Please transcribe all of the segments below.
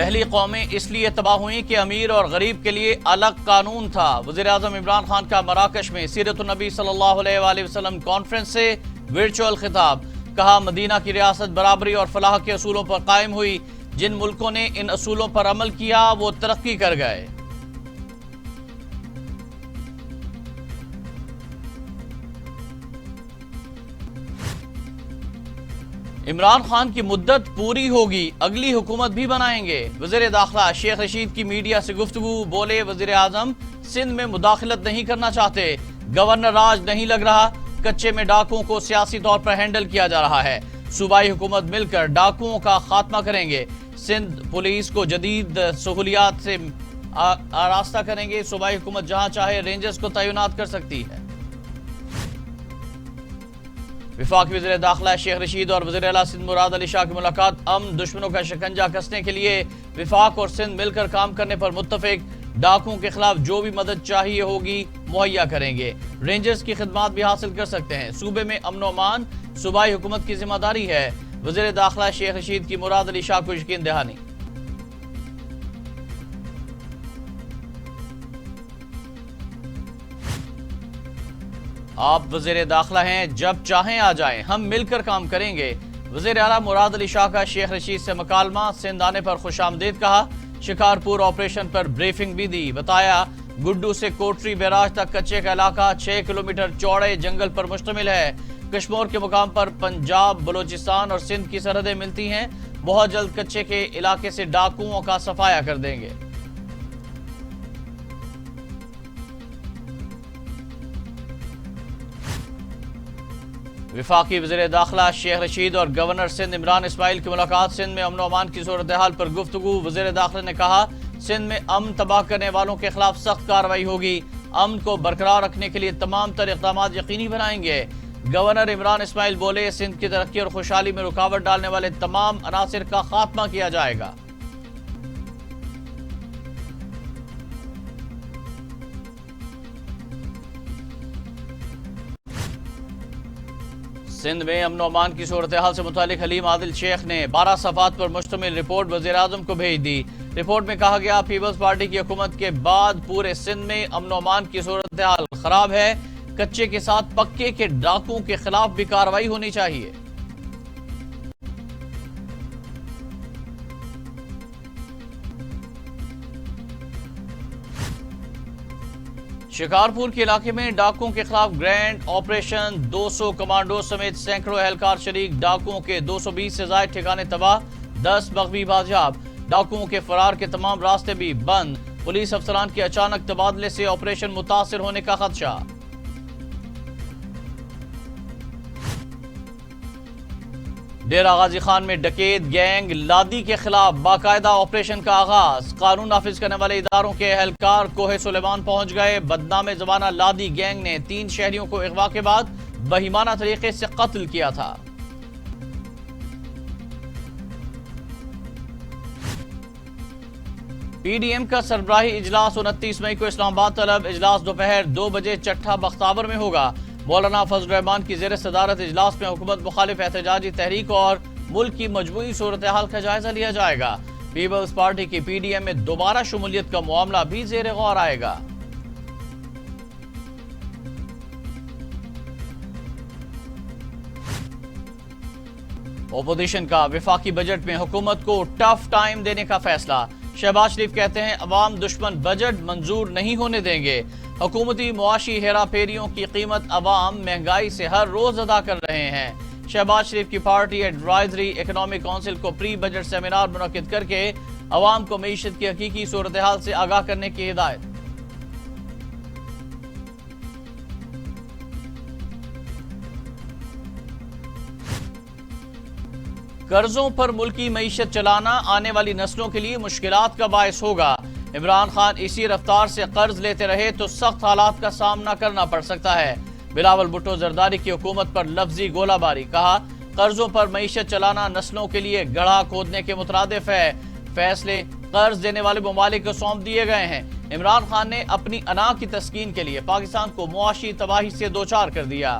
پہلی قومیں اس لیے تباہ ہوئیں کہ امیر اور غریب کے لیے الگ قانون تھا۔ وزیراعظم عمران خان کا مراکش میں سیرت النبی صلی اللہ علیہ وآلہ وسلم کانفرنس سے ورچوئل خطاب۔ کہا مدینہ کی ریاست برابری اور فلاح کے اصولوں پر قائم ہوئی، جن ملکوں نے ان اصولوں پر عمل کیا وہ ترقی کر گئے۔ عمران خان کی مدت پوری ہوگی، اگلی حکومت بھی بنائیں گے۔ وزیر داخلہ شیخ رشید کی میڈیا سے گفتگو، بولے وزیر اعظم سندھ میں مداخلت نہیں کرنا چاہتے، گورنر راج نہیں لگ رہا، کچے میں ڈاکوؤں کو سیاسی طور پر ہینڈل کیا جا رہا ہے، صوبائی حکومت مل کر ڈاکوؤں کا خاتمہ کریں گے، سندھ پولیس کو جدید سہولیات سے آراستہ کریں گے، صوبائی حکومت جہاں چاہے رینجرز کو تعینات کر سکتی ہے۔ وفاقی وزیر داخلہ شیخ رشید اور وزیر اعلیٰ سندھ مراد علی شاہ کی ملاقات، امن دشمنوں کا شکنجہ کسنے کے لیے وفاق اور سندھ مل کر کام کرنے پر متفق، ڈاکوؤں کے خلاف جو بھی مدد چاہیے ہوگی مہیا کریں گے، رینجرز کی خدمات بھی حاصل کر سکتے ہیں، صوبے میں امن و امان صوبائی حکومت کی ذمہ داری ہے، وزیر داخلہ شیخ رشید کی مراد علی شاہ کو یقین دہانی۔ آپ وزیر داخلہ ہیں، جب چاہیں آ جائیں، ہم مل کر کام کریں گے، وزیر اعلیٰ مراد علی شاہ کا شیخ رشید سے مکالمہ، سندھ آنے پر خوش آمدید کہا، شکارپور آپریشن پر بریفنگ بھی دی، بتایا گڈو سے کوٹری بیراج تک کچے کا علاقہ 6 کلومیٹر چوڑے جنگل پر مشتمل ہے، کشمور کے مقام پر پنجاب، بلوچستان اور سندھ کی سرحدیں ملتی ہیں، بہت جلد کچے کے علاقے سے ڈاکوؤں کا صفایا کر دیں گے۔ وفاقی وزیر داخلہ شیخ رشید اور گورنر سندھ عمران اسماعیل کی ملاقات، سندھ میں امن و امان کی صورتحال پر گفتگو، وزیر داخلہ نے کہا سندھ میں امن تباہ کرنے والوں کے خلاف سخت کارروائی ہوگی، امن کو برقرار رکھنے کے لیے تمام تر اقدامات یقینی بنائیں گے۔ گورنر عمران اسماعیل بولے سندھ کی ترقی اور خوشحالی میں رکاوٹ ڈالنے والے تمام عناصر کا خاتمہ کیا جائے گا۔ سندھ میں امن و امان کی صورتحال سے متعلق حلیم عادل شیخ نے 12 صفحات پر مشتمل رپورٹ وزیر اعظم کو بھیج دی۔ رپورٹ میں کہا گیا پیپلز پارٹی کی حکومت کے بعد پورے سندھ میں امن و امان کی صورتحال خراب ہے، کچے کے ساتھ پکے کے ڈاکوؤں کے خلاف بھی کارروائی ہونی چاہیے۔ شکارپور کے علاقے میں ڈاکوؤں کے خلاف گرینڈ آپریشن، 200 کمانڈو سمیت سینکڑوں اہلکار شریک، ڈاکوؤں کے 220 سے زائد ٹھکانے تباہ، 10 مغوی بازیاب، ڈاکوؤں کے فرار کے تمام راستے بھی بند، پولیس افسران کے اچانک تبادلے سے آپریشن متاثر ہونے کا خدشہ۔ ڈیرہ غازی خان میں ڈکیت گینگ لادی کے خلاف باقاعدہ آپریشن کا آغاز، قانون نافذ کرنے والے اداروں کے اہلکار کوہ سلیمان پہنچ گئے، بدنام زمانہ لادی گینگ نے 3 شہریوں کو اغوا کے بعد بہیمانہ طریقے سے قتل کیا تھا۔ پی ڈی ایم کا سربراہی اجلاس 29 مئی کو اسلام آباد طلب، اجلاس دوپہر 2 بجے چٹھا بختاور میں ہوگا۔ مولانا فضل الرحمان کی زیر صدارت اجلاس میں حکومت مخالف احتجاجی تحریک اور ملک کی مجموعی صورتحال کا جائزہ لیا جائے گا۔ پیپلز پارٹی کی پی ڈی ایم میں دوبارہ شمولیت کا معاملہ بھی زیر غور آئے گا۔ اپوزیشن کا وفاقی بجٹ میں حکومت کو ٹف ٹائم دینے کا فیصلہ، شہباز شریف کہتے ہیں عوام دشمن بجٹ منظور نہیں ہونے دیں گے، حکومتی معاشی ہیرا پھیریوں کی قیمت عوام مہنگائی سے ہر روز ادا کر رہے ہیں۔ شہباز شریف کی پارٹی ایڈوائزری اکنامک کونسل کو پری بجٹ سیمینار منعقد کر کے عوام کو معیشت کی حقیقی صورتحال سے آگاہ کرنے کی ہدایت۔ قرضوں پر ملکی معیشت چلانا آنے والی نسلوں کے لیے مشکلات کا باعث ہوگا، عمران خان اسی رفتار سے قرض لیتے رہے تو سخت حالات کا سامنا کرنا پڑ سکتا ہے، بلاول بھٹو زرداری کی حکومت پر لفظی گولہ باری، کہا قرضوں پر معیشت چلانا نسلوں کے لیے گڑھا کھودنے کے مترادف ہے، فیصلے قرض دینے والے ممالک کو سونپ دیے گئے ہیں، عمران خان نے اپنی انا کی تسکین کے لیے پاکستان کو معاشی تباہی سے دوچار کر دیا۔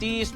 30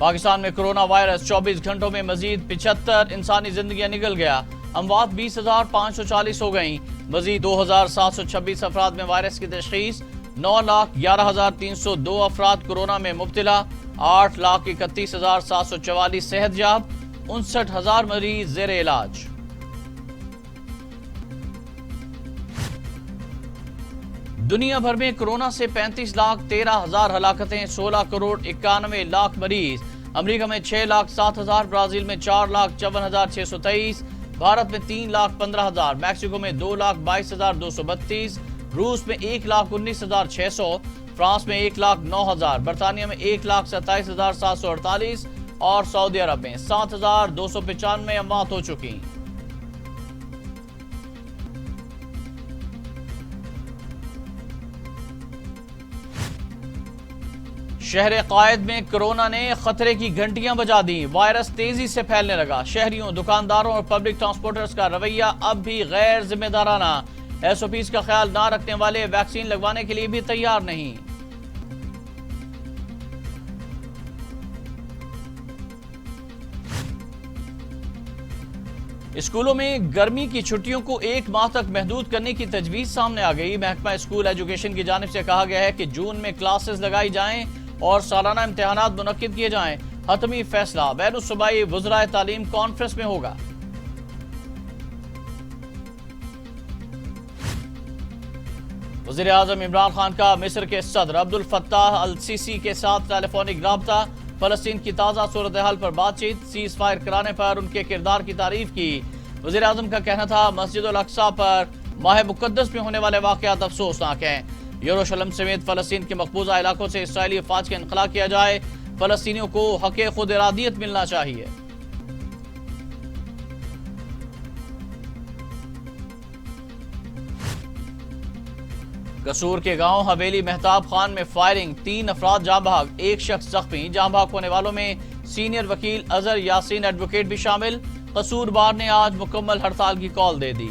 پاکستان میں کرونا وائرس 24 گھنٹوں میں مزید 75 انسانی زندگیاں نکل گیا، اموات 20,540 ہو گئیں، مزید 2,726 افراد میں وائرس کی تشخیص، 9,11,302 افراد کورونا میں مبتلا، 8,31,744 صحت یاب، 59,000 مریض زیر علاج۔ دنیا بھر میں کرونا سے 35,13,000 ہلاکتیں، 16,91,00,000 مریض، امریکہ میں 6,07,000، برازیل میں 4,54,623، بھارت میں 3,15,000، میکسیکو میں 2,22,232، روس میں 1,19,600، فرانس میں 1,09,000، برطانیہ میں 1,27,748 اور سعودی عرب میں 7,295 اموات ہو چکی۔ شہر قائد میں کرونا نے خطرے کی گھنٹیاں بجا دیں، وائرس تیزی سے پھیلنے لگا، شہریوں، دکانداروں اور پبلک ٹرانسپورٹرز کا رویہ اب بھی غیر ذمہ دارانہ، ایس او پیز کا خیال نہ رکھنے والے ویکسین لگوانے کے لیے بھی تیار نہیں۔ اسکولوں میں گرمی کی چھٹیوں کو 1 ماہ تک محدود کرنے کی تجویز سامنے آ گئی۔ محکمہ اسکول ایجوکیشن کی جانب سے کہا گیا ہے کہ جون میں کلاسز لگائی جائیں اور سالانہ امتحانات منعقد کیے جائیں۔ حتمی فیصلہ بین الصوبائی وزرائے تعلیم کانفرنس میں ہوگا۔ وزیر اعظم عمران خان کا مصر کے صدر عبد الفتاح السیسی کے ساتھ ٹیلی فونک رابطہ، فلسطین کی تازہ صورتحال پر بات چیت، سیز فائر کرانے پر ان کے کردار کی تعریف کی۔ وزیر اعظم کا کہنا تھا مسجد الاقصی پر ماہ مقدس میں ہونے والے واقعات افسوسناک ہیں، یروشلم سمیت فلسطین کے مقبوضہ علاقوں سے اسرائیلی افواج کا انخلا کیا جائے، فلسطینیوں کو حق خود ارادیت ملنا چاہیے۔ قصور کے گاؤں حویلی مہتاب خان میں فائرنگ، 3 افراد جاں بحق، 1 شخص زخمی، جاں بحق ہونے والوں میں سینئر وکیل اظہر یاسین ایڈوکیٹ بھی شامل۔ قصور بار نے آج مکمل ہڑتال کی کال دے دی۔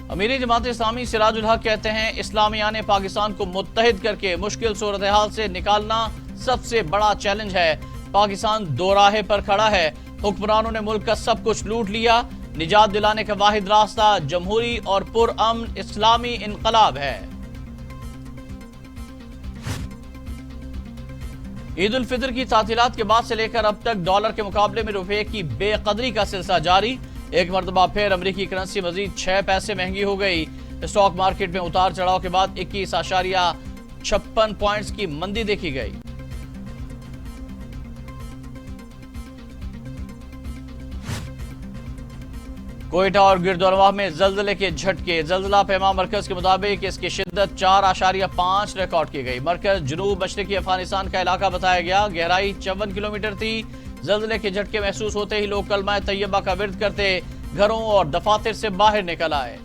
امیر جماعت اسلامی سراج الحق کہتے ہیں اسلامیہ نے پاکستان کو متحد کر کے مشکل صورتحال سے نکالنا سب سے بڑا چیلنج ہے۔ پاکستان دو راہے پر کھڑا ہے، حکمرانوں نے ملک کا سب کچھ لوٹ لیا، نجات دلانے کا واحد راستہ جمہوری اور پرامن اسلامی انقلاب ہے۔ عید الفطر کی تعطیلات کے بعد سے لے کر اب تک ڈالر کے مقابلے میں روپے کی بے قدری کا سلسلہ جاری، ایک مرتبہ پھر امریکی کرنسی مزید 6 پیسے مہنگی ہو گئی۔ اسٹاک مارکیٹ میں اتار چڑھاؤ کے بعد 21.56 پوائنٹس کی مندی دیکھی گئی۔ کوئٹہ اور گردونواہ میں زلزلے کے جھٹکے، زلزلہ پیما مرکز کے مطابق اس کی شدت 4.5 ریکارڈ کی گئی۔ مرکز جنوب مشرقی افغانستان کا علاقہ بتایا گیا، گہرائی 54 کلومیٹر تھی۔ زلزلے کے جھٹکے محسوس ہوتے ہی لوگ کلمہ طیبہ کا ورد کرتے گھروں اور دفاتر سے باہر نکل آئے۔